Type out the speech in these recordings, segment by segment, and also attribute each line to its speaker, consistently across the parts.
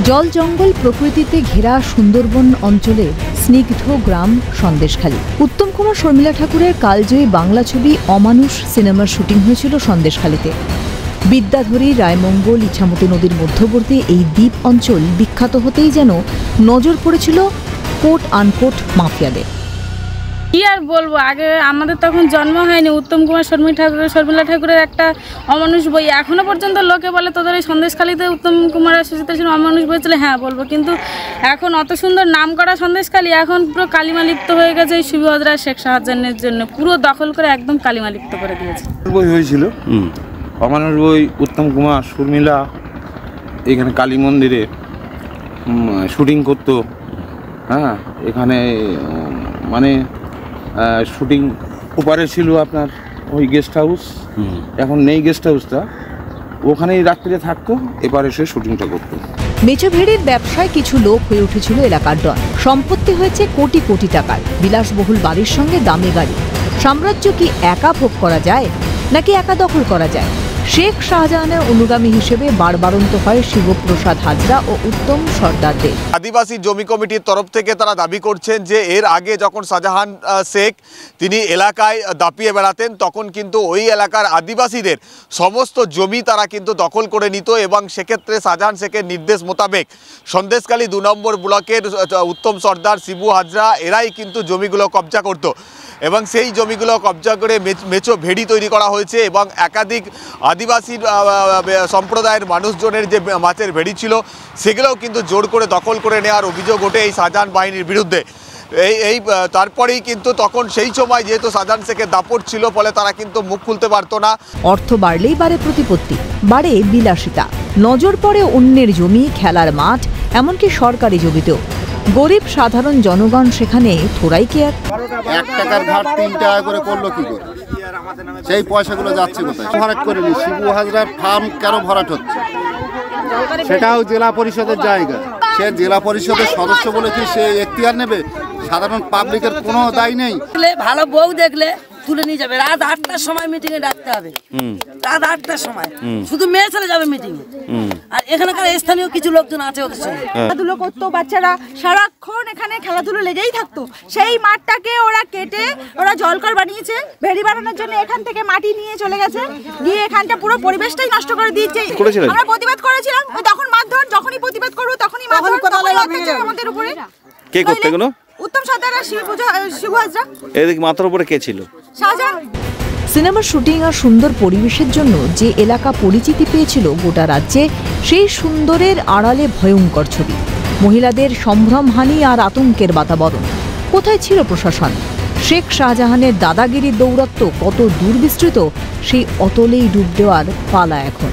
Speaker 1: জল জঙ্গল প্রকৃতিতে ঘেরা সুন্দরবন অঞ্চলের স্নিগ্ধ গ্রাম সন্দেশখালী। উত্তম কুমার শর্মিলা ঠাকুরের কালজয়ী বাংলা ছবি অমানুষ সিনেমার শুটিং হয়েছিল সন্দেশখালীতে। বিদ্যাধরী, রায়মঙ্গল, ইছামতি নদীর মধ্যবর্তী এই দ্বীপ অঞ্চল বিখ্যাত হতেই যেন নজর পড়েছিল কোট আনকোট মাফিয়াদের।
Speaker 2: কি আর বলবো, আগে আমাদের তখন জন্ম হয়নি। উত্তম কুমার শর্মিলা ঠাকুরের একটা অমানুষ বই এখনো পর্যন্ত লোকে বলে তোদের এই সন্দেশখালীতে উত্তম কুমার আর সুচিত্রা সেন অমানুষ বই ছিল। হ্যাঁ বলবো, কিন্তু এখন অত সুন্দর নাম করা সন্দেশখালী এখন পুরো কালিমালিপ্ত হয়ে গেছে এই সুবিধা শেখ শাহজাহানের জন্য। পুরো দখল করে একদম কালিমালিপ্ত করে দিয়েছে।
Speaker 3: বই হয়েছিল অমানুষ বই, উত্তম কুমার শর্মিলা এখানে কালী মন্দিরে শুটিং করতো। হ্যাঁ, এখানে মানে শুটিং ওপারে ছিল আপনার ওই গেস্ট হাউস, এখন নেই গেস্ট হাউসটা, ওখানেই রাত্রে থাকতো, এপারে সে শুটিংটা করতো।
Speaker 1: মেচো ভেড়ির ব্যবসায় কিছু লোক হয়ে উঠেছিল এলাকার ডন। সম্পত্তি হয়েছে কোটি কোটি টাকার, বিলাসবহুল বাড়ির সঙ্গে দামি গাড়ি। সাম্রাজ্য কি একা ভোগ করা যায় নাকি একা দখল করা যায়? শেখ শাহজাহানের অনুগামী হিসেবে বারবারন্ত হয় শিবপ্রসাদ হাজরা ও উত্তম সর্দারদের।
Speaker 4: আদিবাসী জমি কমিটির তরফ থেকে তারা দাবি করছেন যে এর আগে যখন শাহজাহান শেখ তিনি এলাকায় দাপিয়ে বেড়াতেন তখন কিন্তু ওই এলাকার আদিবাসীদের সমস্ত জমি তারা কিন্তু দখল করে নিত এবং সেক্ষেত্রে শাহজাহান শেখের নির্দেশ মোতাবেক সন্দেশখালী ২ নম্বর ব্লকের উত্তম সর্দার, শিবু হাজরা এরাই কিন্তু জমিগুলো কবজা করত এবং সেই জমিগুলো কবজা করে মেচো ভেড়ি তৈরি করা হয়েছে এবং একাধিক আদিবাসী সম্প্রদায়ের মানুষজনের যে মাছের ভেড়ি ছিল সেগুলোও কিন্তু জোর করে দখল করে নেওয়ার অভিযোগ ওঠে এই শাহজাহান বাহিনীর বিরুদ্ধে। তারপরেই কিন্তু তখন সেই সময় যেহেতু শাহজাহান শেখের দাপট ছিল ফলে তারা কিন্তু মুখ খুলতে পারতো না।
Speaker 1: অর্থ বাড়লেই বাড়ে প্রতিপত্তি, বাড়ে বিলাসিতা, নজর পড়ে অন্যের জমি, খেলার মাঠ, এমনকি সরকারি জমিতেও। গরিব সাধারণ জনগণ সেখানে থোড়াই কেয়ার।
Speaker 5: 1 টাকার ঘাট 3 টাকা করে করলো কি করে? সেই পয়সাগুলো যাচ্ছে কোথায়? ভরাট করেনি। শিবু হাজরার ফার্ম কেন ভরাট হচ্ছে? সেটাও জেলা পরিষদের জায়গা। সে জেলা পরিষদের সদস্য বলে কি সে এখতিয়ার নেবে? সাধারণ পাবলিকের কোনো দায় নেই।
Speaker 6: ভালো বউ দেখলে তুলে নিয়ে যাবে। রাত 8টার সময় মিটিং এ ডাকতে হবে। রাত 8টার সময় শুধু মেয়ে চলে যাবে মিটিং এ। আর এখানকার স্থানীয় কিছু লোকজন আছে ওদের সঙ্গে
Speaker 7: খেলাধুলো করতো। বাচ্চারা সারাক্ষণ এখানে খেলাধুলো লেগেই থাকতো। সেই মাঠটাকে ওরা কেটে ওরা জলকর বানিয়েছে। ভেড়ি বানানোর জন্য এখান থেকে মাটি নিয়ে চলে গেছে, গিয়ে এখানটা পুরো পরিবেশটাই নষ্ট করে দিয়েছে। আমরা প্রতিবাদ করেছিলাম, তখন মারধর, যখনই প্রতিবাদ করবো তখনই মারধর আমাদের উপরে।
Speaker 8: কে করতে গেল?
Speaker 7: উত্তম সর্দার আর শিবু হাজরা।
Speaker 8: এদিকে মাথার উপরে কে ছিল?
Speaker 7: শাহজাহান।
Speaker 1: সিনেমার শুটিং আর সুন্দর পরিবেশের জন্য যে এলাকা পরিচিতি পেয়েছিল গোটা রাজ্যে, সেই সুন্দরের আড়ালে ভয়ঙ্কর ছবি, মহিলাদের সম্ভ্রমহানি আর আতঙ্কের বাতাবরণ। কোথায় ছিল প্রশাসন? শেখ শাহজাহানের দাদাগিরির দৌরাত্ম্য কত দূর বিস্তৃত, সেই অতলেই ডুব দেওয়ার পালা এখন।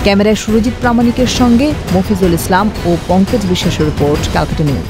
Speaker 1: ক্যামেরায় সুরজিৎ প্রামাণিকের সঙ্গে মফিজুল ইসলাম ও পঙ্কজ বিশ্বাসের রিপোর্ট, ক্যালকাটা নিউজ।